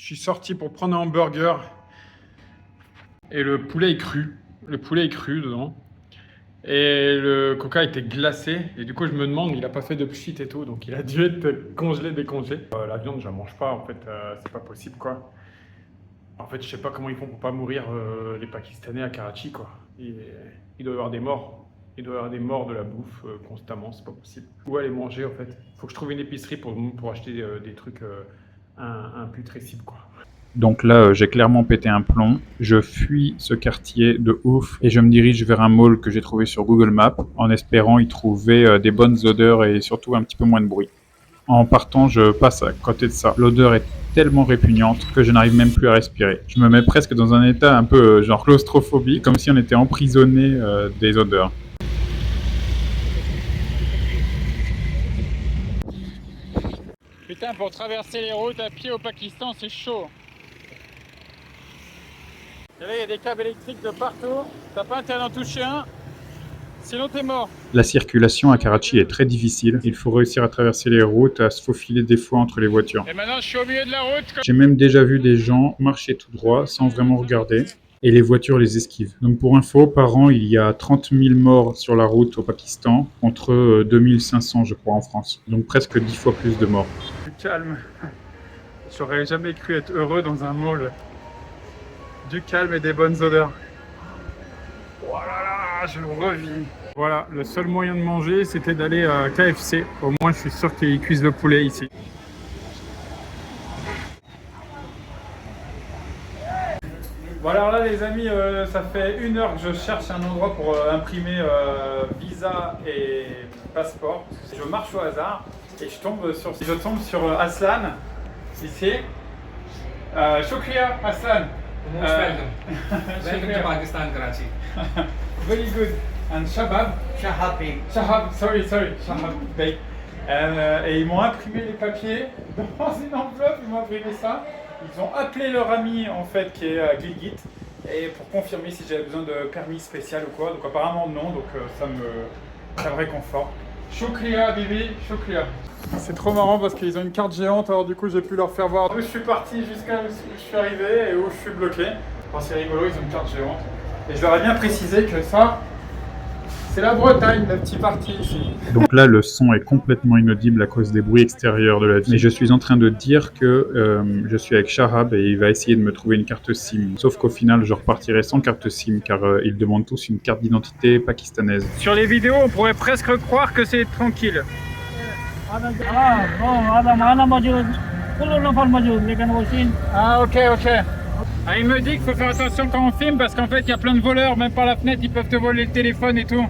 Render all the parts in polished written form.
Je suis sorti pour prendre un hamburger et le poulet est cru. Le poulet est cru dedans. Et le coca était glacé. Et du coup, je me demande, il n'a pas fait de pchit et tout. Donc, il a dû être congelé, décongelé. La viande, je la mange pas. En fait, c'est pas possible, quoi. En fait, je sais pas comment ils font pour pas mourir les Pakistanais à Karachi, quoi. Il doit y avoir des morts. Il doit y avoir des morts de la bouffe constamment, c'est pas possible. Où aller manger, en fait? Faut que je trouve une épicerie pour acheter des trucs imputrescibles, quoi. Donc là, j'ai clairement pété un plomb. Je fuis ce quartier de ouf et je me dirige vers un mall que j'ai trouvé sur Google Maps en espérant y trouver des bonnes odeurs et surtout un petit peu moins de bruit. En partant, je passe à côté de ça. L'odeur est tellement répugnante que je n'arrive même plus à respirer. Je me mets presque dans un état un peu genre claustrophobie, comme si on était emprisonné des odeurs. Putain, pour traverser les routes à pied au Pakistan, c'est chaud. Et là, il y a des câbles électriques de partout. T'as pas intérêt d'en toucher un, sinon t'es mort. La circulation à Karachi est très difficile. Il faut réussir à traverser les routes, à se faufiler des fois entre les voitures. Et maintenant, je suis au milieu de la route. J'ai même déjà vu des gens marcher tout droit sans vraiment regarder. Et les voitures les esquivent. Donc pour info, par an, il y a 30 000 morts sur la route au Pakistan, contre 2500 je crois en France. Donc presque 10 fois plus de morts. Du calme. J'aurais jamais cru être heureux dans un mall. Du calme et des bonnes odeurs. Oh là là, je revis. Voilà, le seul moyen de manger, c'était d'aller à KFC. Au moins, je suis sûr qu'ils cuisent le poulet ici. Bon alors là les amis, ça fait 1 heure que je cherche un endroit pour imprimer visa et passeport. Je marche au hasard et je tombe sur Aslan, ici. Shukriya Aslan. Most welcome. Welcome to Pakistan, Karachi. Very good. And Shabab. Shahab, sorry, Shahab Bey. Et ils m'ont imprimé les papiers dans une enveloppe, ils m'ont imprimé ça. Ils ont appelé leur ami en fait qui est à Gilgit et pour confirmer si j'avais besoin de permis spécial ou quoi. Donc apparemment non, donc ça me réconforte. Shukriya Bibi, Shukriya. C'est trop marrant parce qu'ils ont une carte géante, alors du coup j'ai pu leur faire voir où je suis parti jusqu'à où je suis arrivé et où je suis bloqué. Enfin, c'est rigolo, ils ont une carte géante. Et je leur ai bien précisé que ça, c'est la Bretagne, la petite partie ici. Donc là, le son est complètement inaudible à cause des bruits extérieurs de la ville. Mais je suis en train de dire que je suis avec Shahab et il va essayer de me trouver une carte SIM. Sauf qu'au final, je repartirai sans carte SIM car ils demandent tous une carte d'identité pakistanaise. Sur les vidéos, on pourrait presque croire que c'est tranquille. Ah ok. Ah, il me dit qu'il faut faire attention quand on filme parce qu'en fait il y a plein de voleurs, même par la fenêtre ils peuvent te voler le téléphone et tout.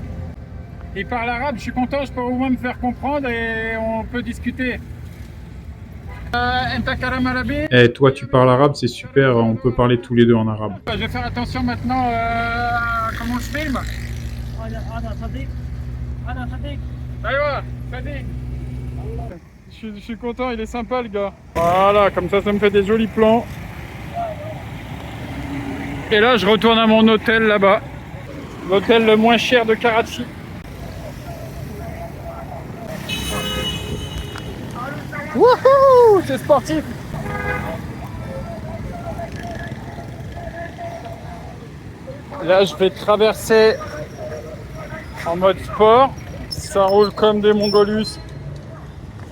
Il parle arabe, je suis content, je peux au moins me faire comprendre et on peut discuter. Eh toi tu parles arabe, c'est super, on peut parler tous les deux en arabe. Je vais faire attention maintenant à comment je filme. Je suis content, il est sympa le gars. Voilà, comme ça me fait des jolis plans. Et là, je retourne à mon hôtel là-bas. L'hôtel le moins cher de Karachi. Wouhou, c'est sportif. Là, je vais traverser en mode sport. Ça roule comme des Mongolus.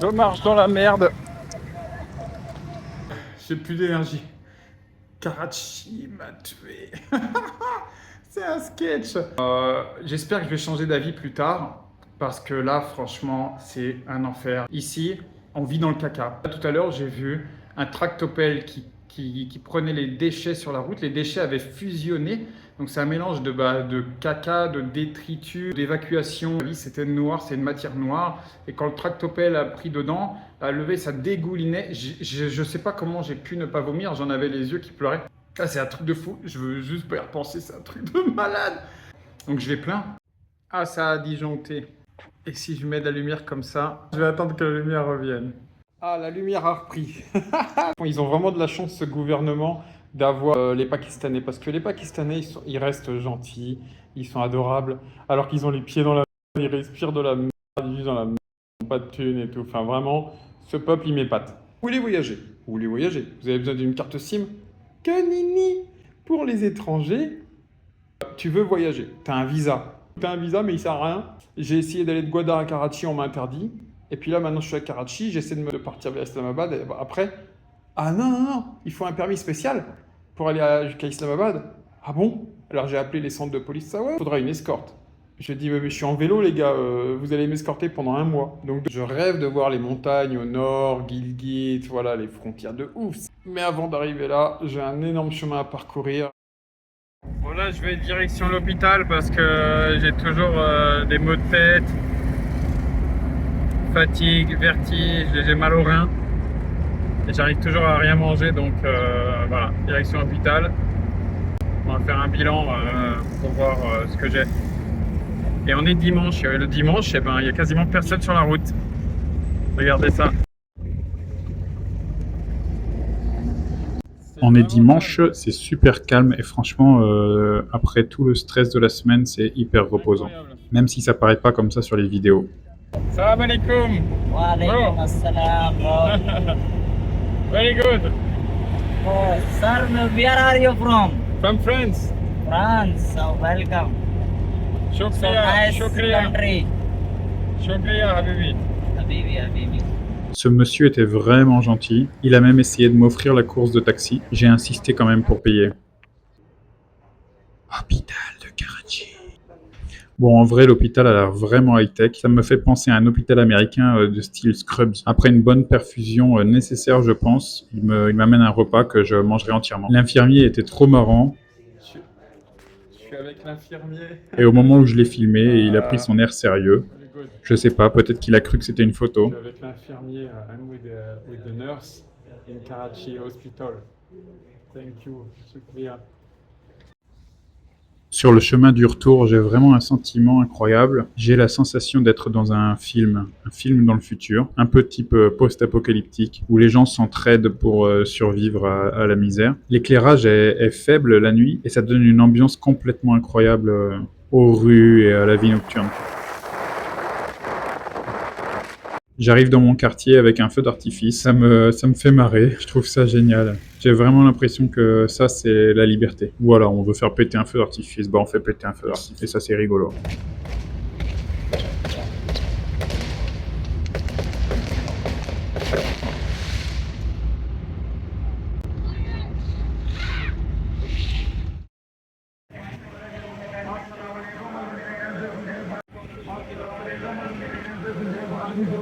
Je marche dans la merde. J'ai plus d'énergie. Karachi m'a tué. C'est un sketch. J'espère que je vais changer d'avis plus tard. Parce que là, franchement, c'est un enfer. Ici, on vit dans le caca. Tout à l'heure, j'ai vu un tractopelle qui prenait les déchets sur la route. Les déchets avaient fusionné. Donc c'est un mélange de caca, de détritus, d'évacuation. C'était noir, c'est une matière noire. Et quand le tractopelle a pris dedans, a levé, ça dégoulinait. Je sais pas comment j'ai pu ne pas vomir. J'en avais les yeux qui pleuraient. Ah, c'est un truc de fou. Je veux juste pas y repenser. C'est un truc de malade. Donc je vais plein. Ah, ça a disjoncté. Et si je mets de la lumière comme ça, je vais attendre que la lumière revienne. Ah, la lumière a repris. Ils ont vraiment de la chance, ce gouvernement, d'avoir les Pakistanais. Parce que les Pakistanais, ils restent gentils, ils sont adorables. Alors qu'ils ont les pieds dans la merde, ils respirent de la merde, ils vivent dans la merde, pas de thunes et tout. Enfin, vraiment, ce peuple, il m'épate. Vous voulez voyager? Vous voulez voyager? Vous avez besoin d'une carte SIM? Canini! Pour les étrangers, tu veux voyager. Tu as un visa. Tu as un visa, mais il sert à rien. J'ai essayé d'aller de Gwadar à Karachi, on m'a interdit. Et puis là, maintenant, je suis à Karachi, j'essaie de me partir vers Islamabad. Et après, ah non, non, non, il faut un permis spécial pour aller jusqu'à Islamabad. Ah bon? Alors j'ai appelé les centres de police, ça ouais, il faudra une escorte. Je dis, mais je suis en vélo, les gars, vous allez m'escorter pendant un mois. Donc je rêve de voir les montagnes au nord, Gilgit, voilà, les frontières de ouf. Mais avant d'arriver là, j'ai un énorme chemin à parcourir. Bon là, je vais direction l'hôpital parce que j'ai toujours des maux de tête, fatigue, vertige, j'ai mal aux reins. Et j'arrive toujours à rien manger, donc voilà, direction l'hôpital. On va faire un bilan pour voir ce que j'ai. Et on est dimanche, le dimanche, eh ben, il n'y a quasiment personne sur la route. Regardez ça. On est dimanche, c'est super calme et franchement, après tout le stress de la semaine, c'est hyper reposant. Même si ça paraît pas comme ça sur les vidéos. Salam alaikum. Wa alaikum assalam. Very good. Oh, sir, where are you from? From France. France. So welcome. So Shukriya, nice shukriya, country. shukriya, habibi. Habibi, Habibi. Ce monsieur était vraiment gentil. Il a même essayé de m'offrir la course de taxi. J'ai insisté quand même pour payer. Hôpital de Karachi. Bon, en vrai, l'hôpital a l'air vraiment high-tech. Ça me fait penser à un hôpital américain de style Scrubs. Après une bonne perfusion nécessaire, je pense, il m'amène un repas que je mangerai entièrement. L'infirmier était trop marrant. Je suis avec l'infirmier. Et au moment où je l'ai filmé, il a pris son air sérieux. Je sais pas, peut-être qu'il a cru que c'était une photo. Je suis avec l'infirmier, I'm with the nurse in Karachi Hospital. Thank you, shukriya. Sur le chemin du retour, j'ai vraiment un sentiment incroyable. J'ai la sensation d'être dans un film dans le futur, un peu type post-apocalyptique, où les gens s'entraident pour survivre à la misère. L'éclairage est faible la nuit et ça donne une ambiance complètement incroyable aux rues et à la vie nocturne. J'arrive dans mon quartier avec un feu d'artifice, ça me fait marrer, je trouve ça génial. J'ai vraiment l'impression que ça c'est la liberté. Voilà, on veut faire péter un feu d'artifice, bah on fait péter un feu d'artifice et ça c'est rigolo.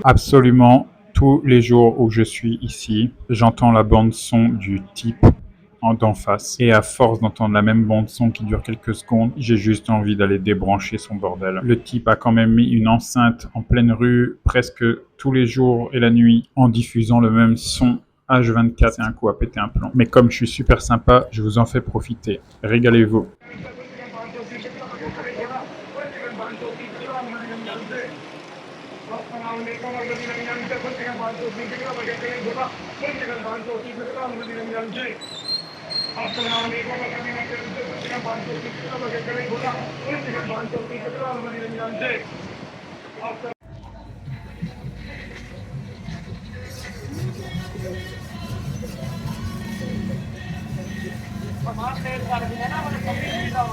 Absolument tous les jours où je suis ici, j'entends la bande son du type d'en face. Et à force d'entendre la même bande son qui dure quelques secondes, j'ai juste envie d'aller débrancher son bordel. Le type a quand même mis une enceinte en pleine rue presque tous les jours et la nuit en diffusant le même son H24. C'est un coup à péter un plomb. Mais comme je suis super sympa, je vous en fais profiter. Régalez-vous.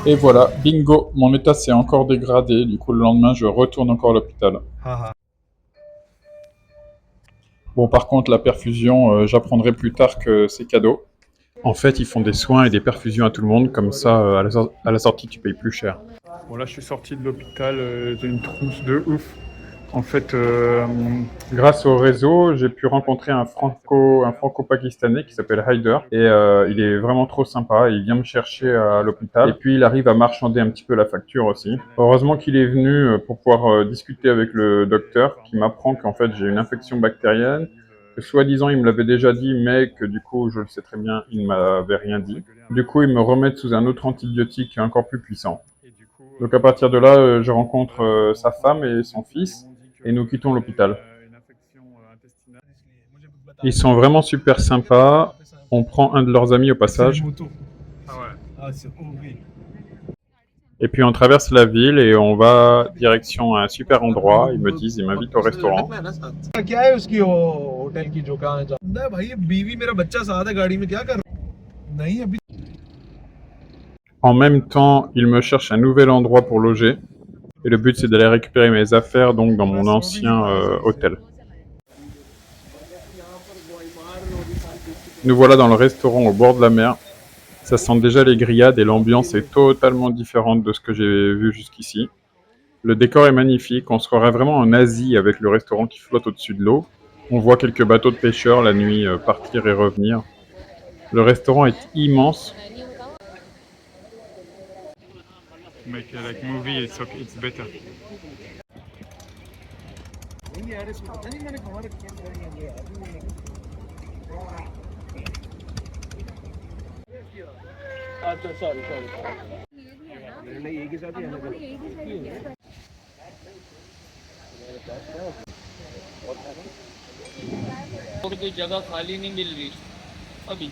Et voilà, bingo, mon état s'est encore dégradé, du coup le lendemain je retourne encore à l'hôpital. Bon par contre la perfusion, j'apprendrai plus tard que c'est cadeau. En fait ils font des soins et des perfusions à tout le monde, comme ça à la sortie tu payes plus cher. Bon là je suis sorti de l'hôpital, j'ai une trousse de ouf. En fait, grâce au réseau, j'ai pu rencontrer un franco-pakistanais qui s'appelle Haider. Et il est vraiment trop sympa. Il vient me chercher à l'hôpital. Et puis, il arrive à marchander un petit peu la facture aussi. Heureusement qu'il est venu pour pouvoir discuter avec le docteur qui m'apprend qu'en fait, j'ai une infection bactérienne. Que soi-disant, il me l'avait déjà dit, mais que du coup, je le sais très bien, il ne m'avait rien dit. Du coup, ils me remettent sous un autre antibiotique encore plus puissant. Donc à partir de là, je rencontre sa femme et son fils. Et nous quittons l'hôpital. Ils sont vraiment super sympas. On prend un de leurs amis au passage. Ah ouais. Ah, c'est horrible. Et puis on traverse la ville et on va direction un super endroit. Ils me disent, ils m'invitent au restaurant. क्या है उसकी वो होटल की जो कहाँ है भाई, बीवी मेरा बच्चा साथ है गाड़ी में, क्या कर नहीं अभी। En même temps, ils me cherchent un nouvel endroit pour loger. Et le but, c'est d'aller récupérer mes affaires donc dans mon ancien hôtel. Nous voilà dans le restaurant au bord de la mer. Ça sent déjà les grillades et l'ambiance est totalement différente de ce que j'ai vu jusqu'ici. Le décor est magnifique, on se croirait vraiment en Asie avec le restaurant qui flotte au-dessus de l'eau. On voit quelques bateaux de pêcheurs la nuit partir et revenir. Le restaurant est immense. Make like movie, it's better. और कोई जगह खाली नहीं मिल रही अभी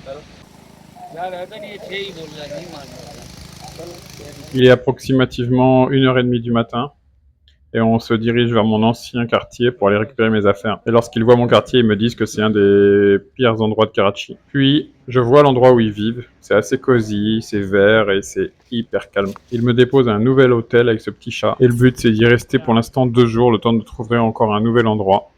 यार ऐसा नहीं, 6 ही बोल रहा है, नहीं मान रहा। Il est approximativement 1h30 du matin et on se dirige vers mon ancien quartier pour aller récupérer mes affaires. Et lorsqu'ils voient mon quartier, ils me disent que c'est un des pires endroits de Karachi. Puis, je vois l'endroit où ils vivent. C'est assez cosy, c'est vert et c'est hyper calme. Ils me déposent à un nouvel hôtel avec ce petit chat. Et le but, c'est d'y rester pour l'instant 2 jours, le temps de trouver encore un nouvel endroit.